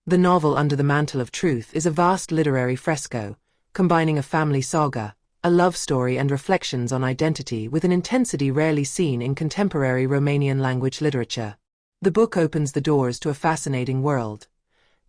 The novel Under the Mantle of Truth is a vast literary fresco, combining a family saga, a love story and reflections on identity with an intensity rarely seen in contemporary Romanian language literature. The book opens the doors to a fascinating world.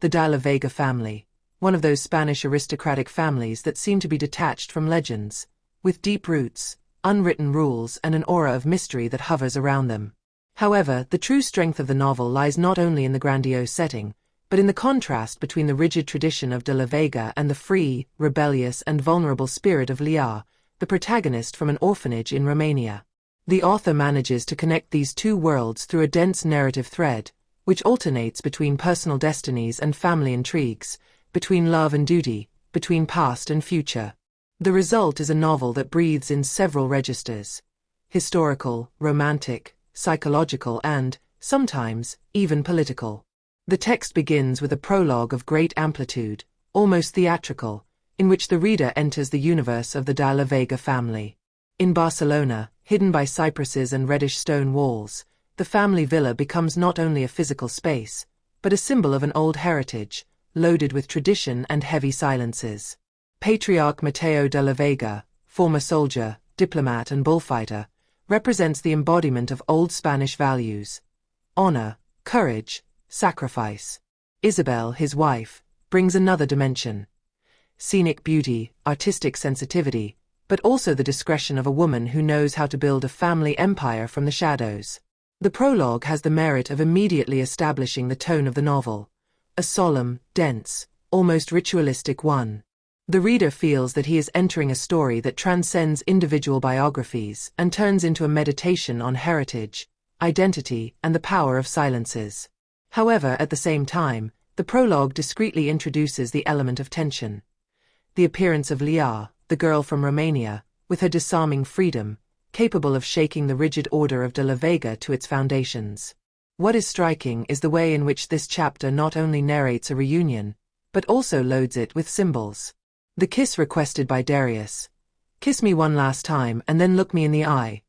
The La Vega family, one of those Spanish aristocratic families that seem to be detached from legends, with deep roots, unwritten rules and an aura of mystery that hovers around them. However, the true strength of the novel lies not only in the grandiose setting, but in the contrast between the rigid tradition of de la Vega and the free, rebellious and vulnerable spirit of Lia, the protagonist from an orphanage in Romania. The author manages to connect these two worlds through a dense narrative thread, which alternates between personal destinies and family intrigues, between love and duty, between past and future. The result is a novel that breathes in several registers: historical, romantic, psychological and, sometimes, even political. The text begins with a prologue of great amplitude, almost theatrical, in which the reader enters the universe of the de la Vega family. In Barcelona, hidden by cypresses and reddish stone walls, the family villa becomes not only a physical space, but a symbol of an old heritage, loaded with tradition and heavy silences. Patriarch Mateo de la Vega, former soldier, diplomat and bullfighter, represents the embodiment of old Spanish values: honor, courage, sacrifice. Isabel, his wife, brings another dimension: scenic beauty, artistic sensitivity, but also the discretion of a woman who knows how to build a family empire from the shadows. The prologue has the merit of immediately establishing the tone of the novel, a solemn, dense, almost ritualistic one. The reader feels that he is entering a story that transcends individual biographies and turns into a meditation on heritage, identity, and the power of silences. However, at the same time, the prologue discreetly introduces the element of tension. The appearance of Lia, the girl from Romania, with her disarming freedom, capable of shaking the rigid order of de la Vega to its foundations. What is striking is the way in which this chapter not only narrates a reunion, but also loads it with symbols. The kiss requested by Darius, "Kiss me one last time and then look me in the eye,"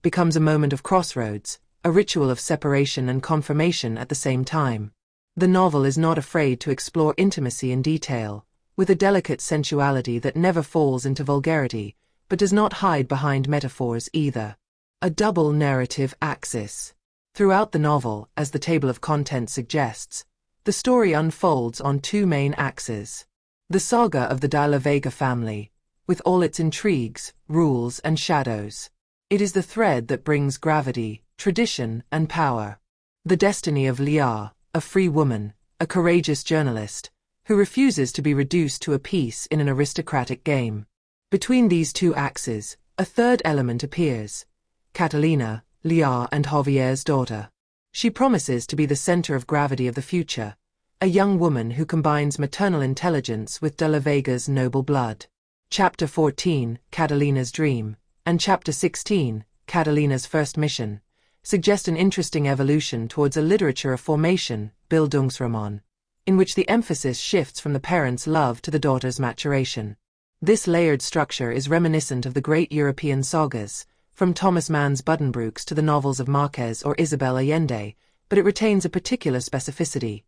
becomes a moment of crossroads, a ritual of separation and confirmation at the same time. The novel is not afraid to explore intimacy in detail, with a delicate sensuality that never falls into vulgarity, but does not hide behind metaphors either. A double narrative axis. Throughout the novel, as the table of contents suggests, the story unfolds on two main axes. The saga of the de la Vega family, with all its intrigues, rules and shadows. It is the thread that brings gravity, tradition, and power. The destiny of Lia, a free woman, a courageous journalist, who refuses to be reduced to a piece in an aristocratic game. Between these two axes, a third element appears: Catalina, Lia and Javier's daughter. She promises to be the center of gravity of the future, a young woman who combines maternal intelligence with de la Vega's noble blood. Chapter 14, Catalina's Dream, and Chapter 16, Catalina's First Mission, suggest an interesting evolution towards a literature of formation, Bildungsroman, in which the emphasis shifts from the parents' love to the daughter's maturation. This layered structure is reminiscent of the great European sagas, from Thomas Mann's Buddenbrooks to the novels of Marquez or Isabel Allende, but it retains a particular specificity: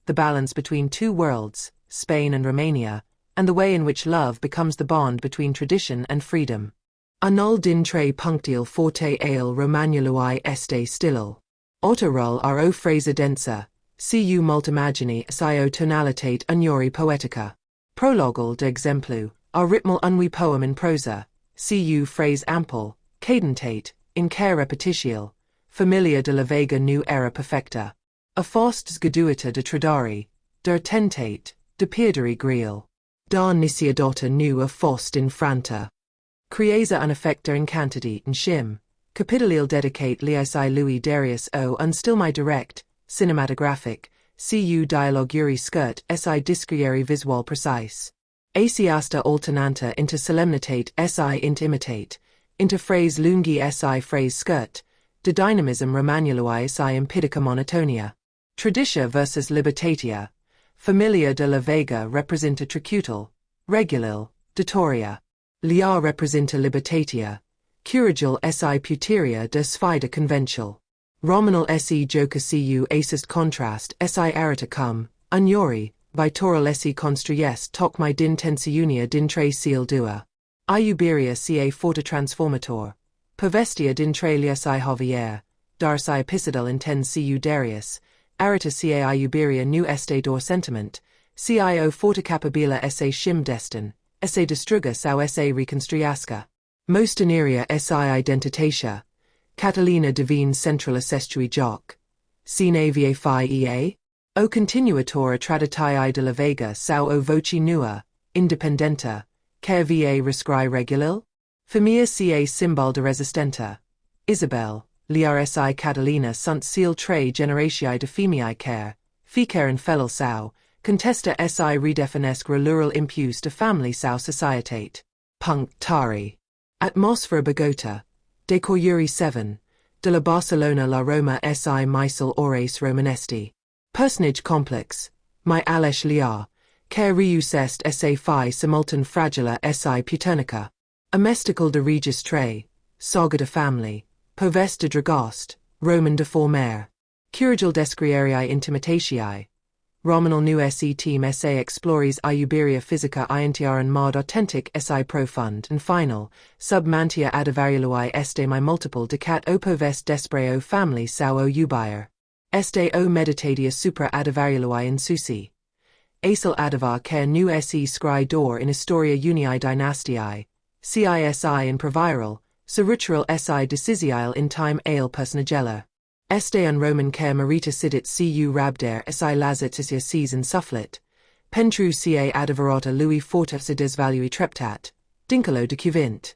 the balance between two worlds, Spain and Romania, and the way in which love becomes the bond between tradition and freedom. Anul dintre punctil forte ale Romanului este stilul. Autorul ro phrasa densa, cu multimagini sio tonalitate uniori poetica. Prologul de exemplu, our ritmal unui poem in prosa, cu phrase ample, cadentate, in care repetitial, familia de la Vega nu era perfecta. A fost sgaduita de tradari, der tentate, de pierdere griel. Da niciadota nu a fost in franta. Creasa un effecta incantidi in shim, capitolil dedicate liisi Louis Darius o unstill my direct, cinematographic, cu dialoguri skirt si discriere visual precise. Asiasta alternanta inter solemnitate si int imitate, inter phrase lungi si phrase skirt, de dynamism Romanului si empirica monotonia. Traditia versus libertatia. Familia de la Vega representa tricutal, regulil, ditoria. Lia representa libertatia, curigil si puteria de sfida conventual. Romanal se joca cu acist contrast si arita cum, Unyori, vitoral esi construyes toc my din tensiunia din tre seal dua. Iuberia ca forta transformator. Povestia din tre liasi Javier, darsi epicidal intens cu Darius, arita ca Iuberia nu este dor sentiment, cio forta capabila esse shim destin, esse destruga sau esse reconstruiasca. Mostaneria si identitatia, Catalina divine central assestui joc. Sine va free.A? O continuator traditai de la Vega sau o voci nua, independenta, care va rescri regulil? Famia ca symbol de resistenta. Isabel, lrsi Catalina sunt seal tre generatiae de femiae care, ficer and felil sau, contesta si redefinesque rural impus de family sau societate. Tari. Atmosfera Bogota, de Coyuri 7, de la Barcelona la Roma si Misel Ores Romanesti. Personage complex, my alesh liar, care rius est sa fi simultan fragila si puternica. Amestical de regis tre, saga de family, povest de dragost, Roman de former. Curigil descrieriae intimitatiae. Romanal nu se team sa explores iuberia physica intiaran mod authentic si profund and final, sub mantia adavariluae este my multiple decat opovest despreo family sao o ubier. Este o meditatia supra adavariluae insusi. Acel adavar care nu se scry dor in historia unii dynastiae, cisi in proviral, seritural si decisial in time ale personagella. Este un Roman care merita sidit cu rabder si lazitisia season sufflet, pentru ca adavarata lui forta se desvalui treptat, dincolo de cuvint.